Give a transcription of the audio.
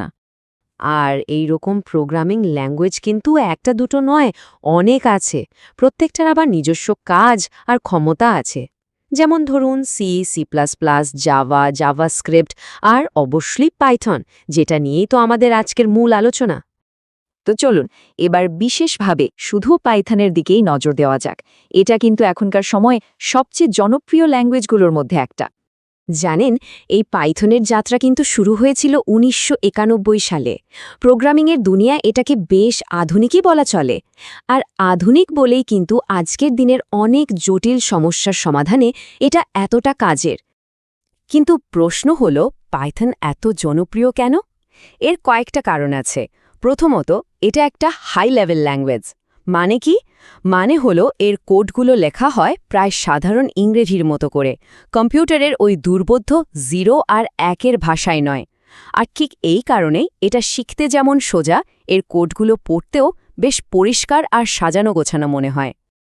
না। আর এই রকম প্রোগ্রামিং ল্যাঙ্গুয়েজ কিন্তু একটা দুটো নয়, অনেক আছে। প্রত্যেকটার আবার নিজস্ব কাজ আর ক্ষমতা আছে। যেমন ধরুন সি, সি++, জাভা, জাভাস্ক্রিপ্ট আর অবশ্যই পাইথন, যেটা নিয়েই তো আমাদের আজকের মূল আলোচনা। তো চলুন এবার বিশেষভাবে শুধু পাইথনের দিকেই নজর দেওয়া যাক। এটা কিন্তু এখনকার সময় সবচেয়ে জনপ্রিয় ল্যাঙ্গুয়েজগুলোর মধ্যে একটা। জানেন, এই পাইথনের যাত্রা কিন্তু শুরু হয়েছিল ১৯৯১ সালে। প্রোগ্রামিংয়ের দুনিয়ায় এটাকে বেশ আধুনিকই বলা চলে। আর আধুনিক বলেই কিন্তু আজকের দিনের অনেক জটিল সমস্যার সমাধানে এটা এতটা কাজের। কিন্তু প্রশ্ন হল, পাইথন এত জনপ্রিয় কেন? এর কয়েকটা কারণ আছে। প্রথমত, এটা একটা হাই লেভেল ল্যাঙ্গুয়েজ। মানে কি? মানে হলো এর কোডগুলো লেখা হয় প্রায় সাধারণ ইংরেজির মতো করে, কম্পিউটারের ওই দুর্বোধ্য 0 আর 1-এর ভাষায় নয়। আর ঠিক এই কারণেই এটা শিখতে যেমন সোজা, এর কোডগুলো পড়তেও বেশ পরিষ্কার আর সাজানো গোছানো মনে হয়।